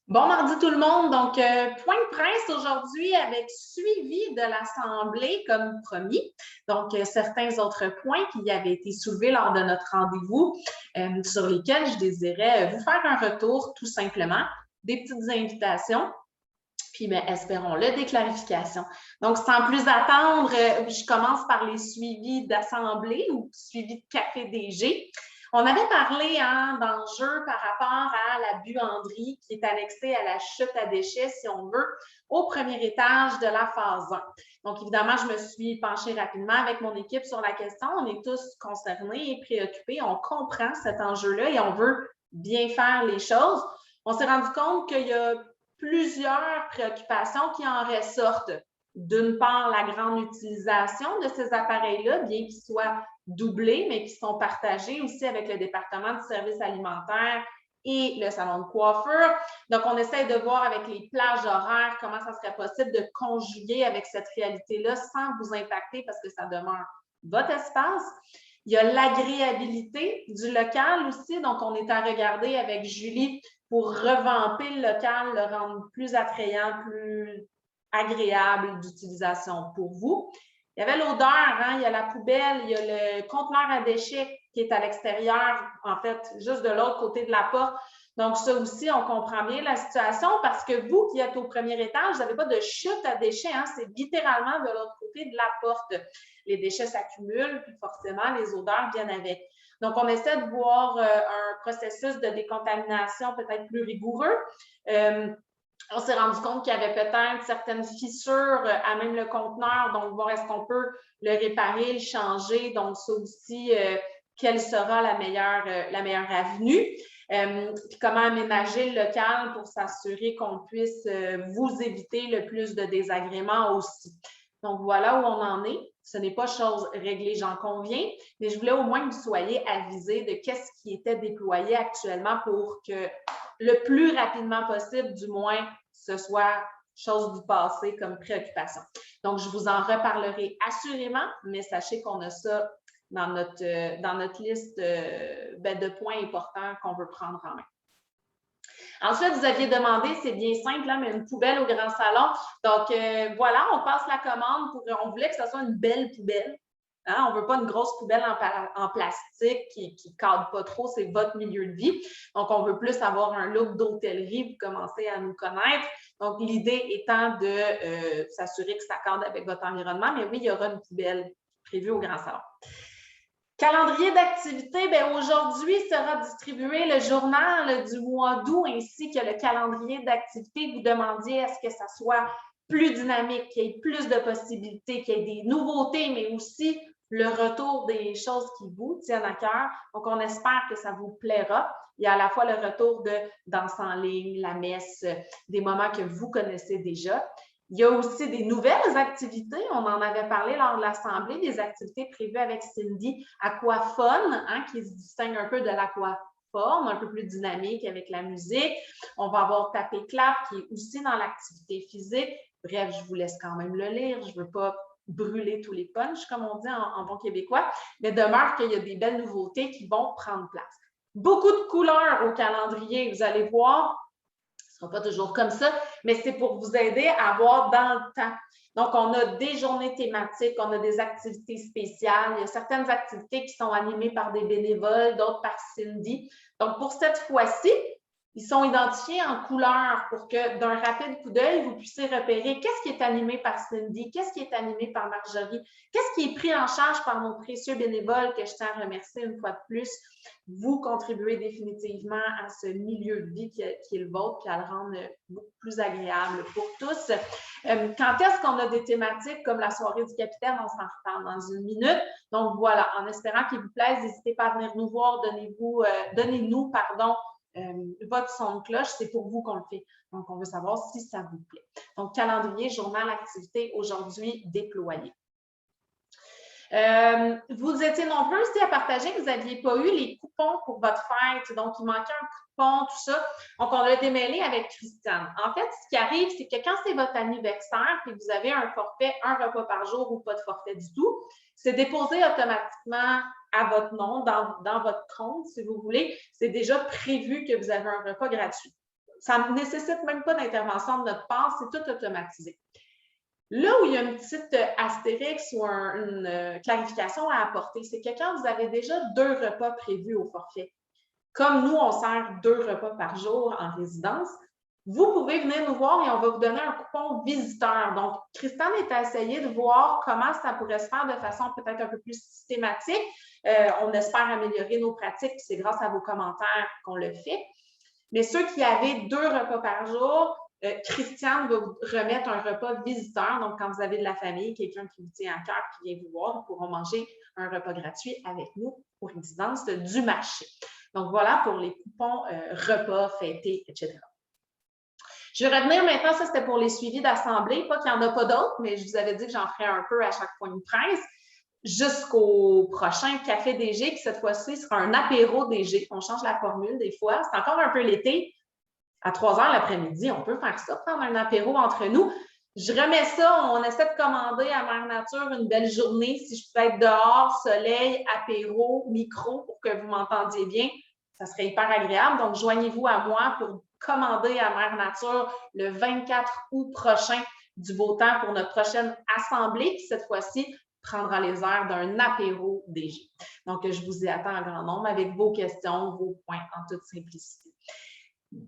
Bon mardi tout le monde. Donc, point de presse aujourd'hui avec suivi de l'Assemblée comme promis. Donc, certains autres points qui avaient été soulevés lors de notre rendez-vous sur lesquels je désirais vous faire un retour tout simplement, des petites invitations, puis bien, espérons-le, des clarifications. Donc, sans plus attendre, je commence par les suivis d'Assemblée ou suivis de Café DG. On avait parlé d'enjeux par rapport à la buanderie qui est annexée à la chute à déchets, si on veut, au premier étage de la phase 1. Donc, évidemment, je me suis penchée rapidement avec mon équipe sur la question. On est tous concernés et préoccupés. On comprend cet enjeu-là et on veut bien faire les choses. On s'est rendu compte qu'il y a plusieurs préoccupations qui en ressortent. D'une part, la grande utilisation de ces appareils-là, bien qu'ils soient doublés, mais qui sont partagés aussi avec le département du service alimentaire et le salon de coiffure. Donc, on essaie de voir avec les plages horaires comment ça serait possible de conjuguer avec cette réalité-là sans vous impacter parce que ça demeure votre espace. Il y a l'agréabilité du local aussi. Donc, on est à regarder avec Julie pour revamper le local, le rendre plus attrayant, plus agréable d'utilisation pour vous. Il y avait l'odeur, il y a la poubelle, il y a le conteneur à déchets qui est à l'extérieur, en fait, juste de l'autre côté de la porte. Donc, ça aussi, on comprend bien la situation parce que vous qui êtes au premier étage, vous n'avez pas de chute à déchets, c'est littéralement de l'autre côté de la porte. Les déchets s'accumulent, puis forcément, les odeurs viennent avec. Donc, on essaie de voir un processus de décontamination peut-être plus rigoureux. On s'est rendu compte qu'il y avait peut-être certaines fissures à même le conteneur, donc voir est-ce qu'on peut le réparer, le changer. Donc, ça aussi, quelle sera la meilleure avenue. Puis comment aménager le local pour s'assurer qu'on puisse vous éviter le plus de désagréments aussi. Donc, voilà où on en est. Ce n'est pas chose réglée, j'en conviens, mais je voulais au moins que vous soyez avisés de qu'est-ce qui était déployé actuellement pour que le plus rapidement possible, du moins, ce soit chose du passé comme préoccupation. Donc, je vous en reparlerai assurément, mais sachez qu'on a ça dans notre liste de points importants qu'on veut prendre en main. Ensuite, vous aviez demandé, c'est bien simple, mais une poubelle au grand salon. Donc, voilà, on passe la commande on voulait que ce soit une belle poubelle. On ne veut pas une grosse poubelle en plastique qui ne cadre pas trop, c'est votre milieu de vie. Donc, on veut plus avoir un look d'hôtellerie, vous commencez à nous connaître. Donc, l'idée étant de s'assurer que ça cadre avec votre environnement. Mais oui, il y aura une poubelle prévue au grand salon. Calendrier d'activité, aujourd'hui sera distribué le journal du mois d'août ainsi que le calendrier d'activité. Vous demandiez à ce que ça soit plus dynamique, qu'il y ait plus de possibilités, qu'il y ait des nouveautés, mais aussi le retour des choses qui vous tiennent à cœur. Donc, on espère que ça vous plaira. Il y a à la fois le retour de danse en ligne, la messe, des moments que vous connaissez déjà. Il y a aussi des nouvelles activités. On en avait parlé lors de l'Assemblée, des activités prévues avec Cindy, Aquafun, qui se distingue un peu de l'aquaforme, un peu plus dynamique avec la musique. On va avoir Tapé Clap qui est aussi dans l'activité physique. Bref, je vous laisse quand même le lire. Je ne veux pas brûler tous les punchs, comme on dit en bon québécois, mais demeure qu'il y a des belles nouveautés qui vont prendre place. Beaucoup de couleurs au calendrier, vous allez voir. Ce ne sera pas toujours comme ça, mais c'est pour vous aider à avoir dans le temps. Donc, on a des journées thématiques, on a des activités spéciales. Il y a certaines activités qui sont animées par des bénévoles, d'autres par Cindy. Donc, pour cette fois-ci, ils sont identifiés en couleurs pour que d'un rapide coup d'œil, vous puissiez repérer qu'est-ce qui est animé par Cindy, qu'est-ce qui est animé par Marjorie, qu'est-ce qui est pris en charge par nos précieux bénévoles que je tiens à remercier une fois de plus. Vous contribuez définitivement à ce milieu de vie qui est le vôtre et à le rendre beaucoup plus agréable pour tous. Quand est-ce qu'on a des thématiques comme la soirée du capitaine? On s'en reparle dans une minute. Donc voilà, en espérant qu'il vous plaise, n'hésitez pas à venir nous voir, donnez-nous votre son de cloche, c'est pour vous qu'on le fait. Donc, on veut savoir si ça vous plaît. Donc, calendrier, journal, activité, aujourd'hui déployé. Vous étiez nombreux aussi à partager que vous n'aviez pas eu les coupons pour votre fête. Donc, il manquait un coupon, tout ça. Donc, on l'a démêlé avec Christiane. En fait, ce qui arrive, c'est que quand c'est votre anniversaire et que vous avez un forfait, un repas par jour ou pas de forfait du tout, c'est déposé automatiquement à votre nom, dans votre compte, si vous voulez. C'est déjà prévu que vous avez un repas gratuit. ça ne nécessite même pas d'intervention de notre part, c'est tout automatisé. Là où il y a une petite astérix ou une clarification à apporter, c'est que quand vous avez déjà 2 repas prévus au forfait, comme nous, on sert 2 repas par jour en résidence, vous pouvez venir nous voir et on va vous donner un coupon visiteur. Donc, Christiane est à essayer de voir comment ça pourrait se faire de façon peut-être un peu plus systématique. On espère améliorer nos pratiques, puis c'est grâce à vos commentaires qu'on le fait. Mais ceux qui avaient 2 repas par jour, Christiane va vous remettre un repas visiteur. Donc, quand vous avez de la famille, quelqu'un qui vous tient à cœur, qui vient vous voir, ils pourront manger un repas gratuit avec nous aux résidences du marché. Donc, voilà pour les coupons repas, fêtés, etc. Je vais revenir maintenant, ça c'était pour les suivis d'assemblée, pas qu'il n'y en a pas d'autres, mais je vous avais dit que j'en ferais un peu à chaque point de presse, jusqu'au prochain Café DG, qui cette fois-ci sera un apéro DG. On change la formule des fois, c'est encore un peu l'été, à 3 heures l'après-midi, on peut faire ça, prendre un apéro entre nous. Je remets ça, on essaie de commander à Mère Nature une belle journée, si je peux être dehors, soleil, apéro, micro, pour que vous m'entendiez bien, ça serait hyper agréable. Donc, joignez-vous à moi pour commander à Mère Nature le 24 août prochain du beau temps pour notre prochaine assemblée, qui cette fois-ci prendra les airs d'un apéro DG. Donc, je vous y attends en grand nombre avec vos questions, vos points en toute simplicité.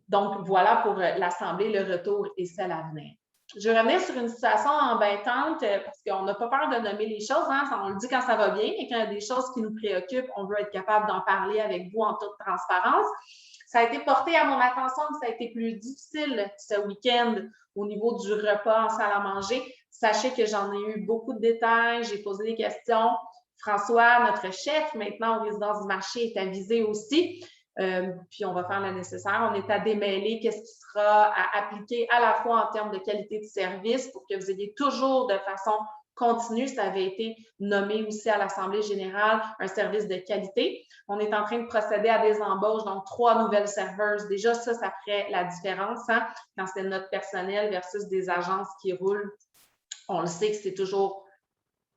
Donc, voilà pour l'assemblée, le retour et celle à venir. Je vais revenir sur une situation embêtante parce qu'on n'a pas peur de nommer les choses, hein, on le dit quand ça va bien, mais quand il y a des choses qui nous préoccupent, on veut être capable d'en parler avec vous en toute transparence. Ça a été porté à mon attention que ça a été plus difficile ce week-end au niveau du repas en salle à manger. Sachez que j'en ai eu beaucoup de détails, j'ai posé des questions. François, notre chef, maintenant aux résidences du marché, est avisé aussi. Puis on va faire le nécessaire. On est à démêler qu'est-ce qui sera à appliquer à la fois en termes de qualité de service pour que vous ayez toujours de façon continue, ça avait été nommé aussi à l'Assemblée générale, un service de qualité. On est en train de procéder à des embauches, donc 3 nouvelles serveuses. Déjà, ça ferait la différence hein, quand c'est notre personnel versus des agences qui roulent. On le sait que c'est toujours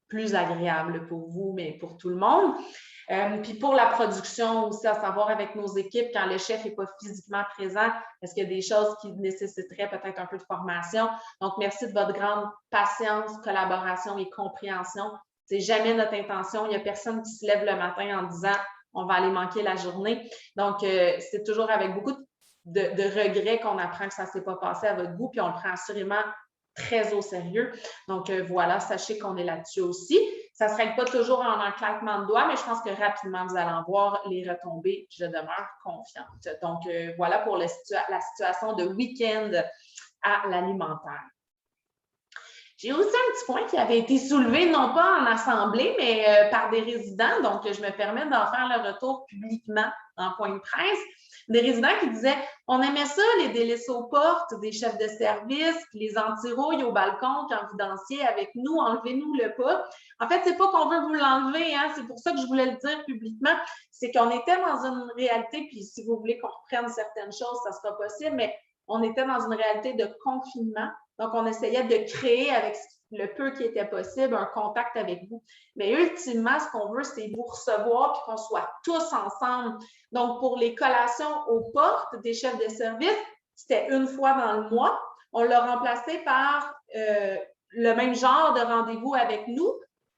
plus agréable pour vous, mais pour tout le monde. Puis pour la production aussi, à savoir avec nos équipes, quand le chef n'est pas physiquement présent, est-ce qu'il y a des choses qui nécessiteraient peut-être un peu de formation? Donc, merci de votre grande patience, collaboration et compréhension. C'est jamais notre intention. Il n'y a personne qui se lève le matin en disant « on va aller manquer la journée ». Donc, c'est toujours avec beaucoup de regrets qu'on apprend que ça ne s'est pas passé à votre goût, puis on le prend assurément très au sérieux. Donc, voilà, sachez qu'on est là-dessus aussi. Ça ne se règle pas toujours en un claquement de doigts, mais je pense que rapidement, vous allez en voir les retombées. Je demeure confiante. Donc, voilà pour la situation de week-end à l'alimentaire. J'ai aussi un petit point qui avait été soulevé, non pas en assemblée, mais par des résidents. Donc, je me permets d'en faire le retour publiquement en point de presse. Des résidents qui disaient « on aimait ça, les délices aux portes, des chefs de service, les anti-rouilles au balcon quand vous dansiez avec nous, enlevez-nous le pas. » En fait, c'est pas qu'on veut vous l'enlever, hein, c'est pour ça que je voulais le dire publiquement. C'est qu'on était dans une réalité, puis si vous voulez qu'on reprenne certaines choses, ça sera possible, mais on était dans une réalité de confinement. Donc, on essayait de créer avec le peu qui était possible un contact avec vous. Mais ultimement, ce qu'on veut, c'est vous recevoir et qu'on soit tous ensemble. Donc, pour les collations aux portes des chefs de service, c'était une fois dans le mois. On l'a remplacé par le même genre de rendez-vous avec nous,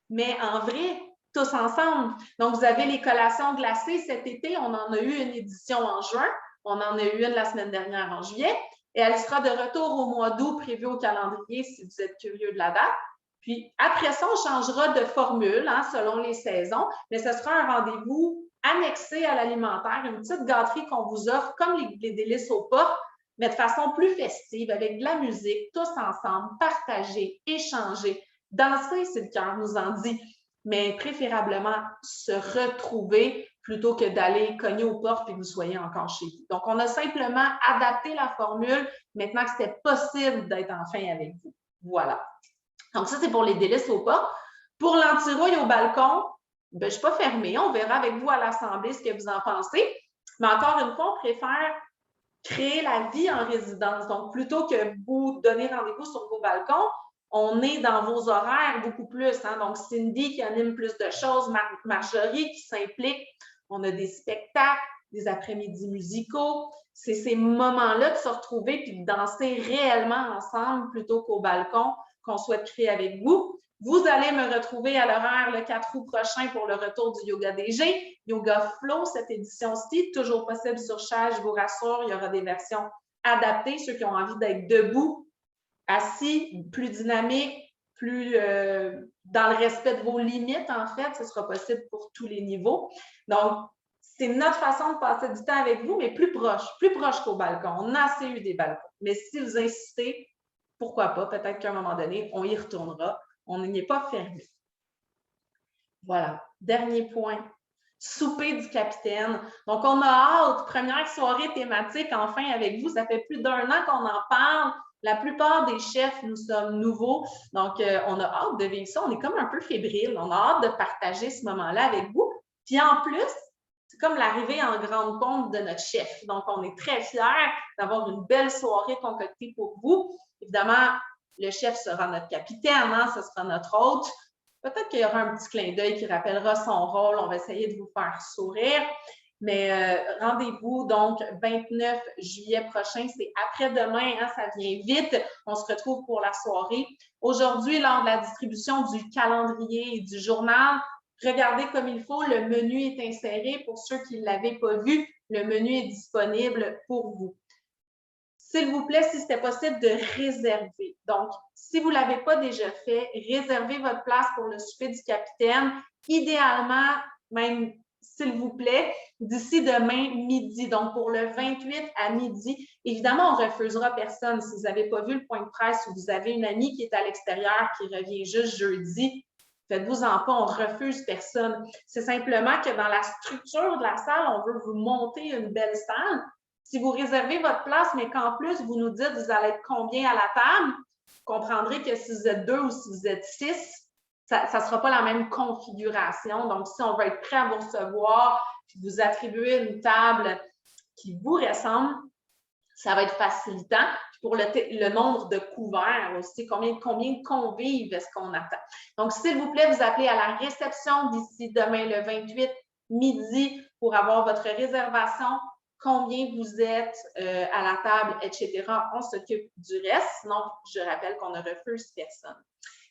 mais en vrai, tous ensemble. Donc, vous avez les collations glacées cet été. On en a eu une édition en juin. On en a eu une la semaine dernière en juillet. Et elle sera de retour au mois d'août, prévu au calendrier, si vous êtes curieux de la date. Puis après ça, on changera de formule hein, selon les saisons, mais ce sera un rendez-vous annexé à l'alimentaire, une petite gâterie qu'on vous offre, comme les délices aux portes, mais de façon plus festive, avec de la musique, tous ensemble, partager, échanger, danser, si le cœur nous en dit, mais préférablement se retrouver plutôt que d'aller cogner aux portes et que vous soyez encore chez vous. Donc, on a simplement adapté la formule maintenant que c'était possible d'être enfin avec vous. Voilà. Donc, ça, c'est pour les délices aux portes. Pour l'anti-rouille au balcon, ben, je ne suis pas fermée. On verra avec vous à l'Assemblée ce que vous en pensez. Mais encore une fois, on préfère créer la vie en résidence. Donc, plutôt que vous donner rendez-vous sur vos balcons, on est dans vos horaires beaucoup plus. Hein? Donc, Cindy qui anime plus de choses, Marjorie qui s'implique. On a des spectacles, des après-midi musicaux. C'est ces moments-là de se retrouver puis de danser réellement ensemble plutôt qu'au balcon qu'on souhaite créer avec vous. Vous allez me retrouver à l'horaire le 4 août prochain pour le retour du Yoga DG. Yoga Flow, cette édition-ci, toujours possible sur chaise, je vous rassure, il y aura des versions adaptées, ceux qui ont envie d'être debout, assis, plus dynamique, plus dans le respect de vos limites, en fait, ce sera possible pour tous les niveaux. Donc, c'est notre façon de passer du temps avec vous, mais plus proche qu'au balcon. On a assez eu des balcons. Mais si vous insistez, pourquoi pas? Peut-être qu'à un moment donné, on y retournera. On n'y est pas fermé. Voilà. Dernier point. Souper du capitaine. Donc, on a hâte. Première soirée thématique, enfin, avec vous. Ça fait plus d'1 an qu'on en parle. La plupart des chefs, nous sommes nouveaux. Donc, on a hâte de vivre ça. On est comme un peu fébrile. On a hâte de partager ce moment-là avec vous. Puis en plus, c'est comme l'arrivée en grande pompe de notre chef. Donc, on est très fiers d'avoir une belle soirée concoctée pour vous. Évidemment, le chef sera notre capitaine, hein? Ce sera notre hôte. Peut-être qu'il y aura un petit clin d'œil qui rappellera son rôle. On va essayer de vous faire sourire. Mais rendez-vous donc 29 juillet prochain, c'est après-demain, hein, ça vient vite. On se retrouve pour la soirée. Aujourd'hui, lors de la distribution du calendrier et du journal, regardez comme il faut, le menu est inséré. Pour ceux qui ne l'avaient pas vu, le menu est disponible pour vous. S'il vous plaît, si c'était possible de réserver. Donc, si vous ne l'avez pas déjà fait, réservez votre place pour le souper du capitaine. Idéalement, même s'il vous plaît, d'ici demain midi. Donc, pour le 28 à midi, évidemment, on ne refusera personne. Si vous n'avez pas vu le point de presse ou vous avez une amie qui est à l'extérieur, qui revient juste jeudi, faites-vous-en pas, on ne refuse personne. C'est simplement que dans la structure de la salle, on veut vous monter une belle salle. Si vous réservez votre place, mais qu'en plus, vous nous dites vous allez être combien à la table, vous comprendrez que si vous êtes 2 ou si vous êtes 6, ça ne sera pas la même configuration. Donc, si on veut être prêt à vous recevoir puis vous attribuer une table qui vous ressemble, ça va être facilitant. Puis pour le nombre de couverts aussi, combien de convives est-ce qu'on attend? Donc, s'il vous plaît, vous appelez à la réception d'ici demain le 28 midi pour avoir votre réservation, combien vous êtes à la table, etc. On s'occupe du reste. Sinon, je rappelle qu'on ne refuse personne.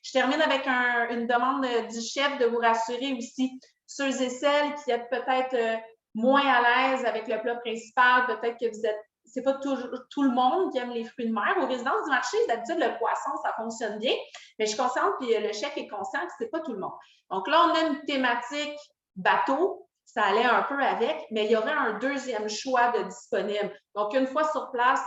Je termine avec une demande du chef de vous rassurer aussi, ceux et celles qui êtes peut-être moins à l'aise avec le plat principal, peut-être que vous êtes, c'est pas tout le monde qui aime les fruits de mer. Aux résidences du marché, d'habitude, le poisson, ça fonctionne bien, mais je suis consciente, puis le chef est conscient que c'est pas tout le monde. Donc là, on a une thématique bateau, ça allait un peu avec, mais il y aurait un deuxième choix de disponible. Donc, une fois sur place,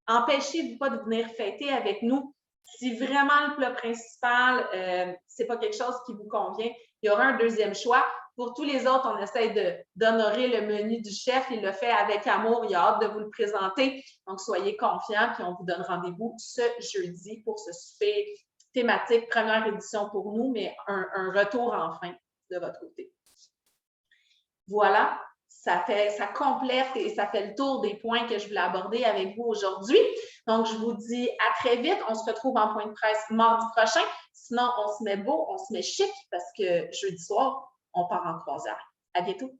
empêchez-vous pas de venir fêter avec nous. Si vraiment le plat principal, c'est pas quelque chose qui vous convient, il y aura un deuxième choix. Pour tous les autres, on essaie d'honorer le menu du chef. Il le fait avec amour. Il a hâte de vous le présenter. Donc, soyez confiants, puis on vous donne rendez-vous ce jeudi pour ce souper thématique, première édition pour nous, mais un retour enfin de votre côté. Voilà, ça complète et ça fait le tour des points que je voulais aborder avec vous aujourd'hui. Donc, je vous dis à très vite. On se retrouve en point de presse mardi prochain. Sinon, on se met beau, on se met chic parce que jeudi soir, on part en croisière. À bientôt.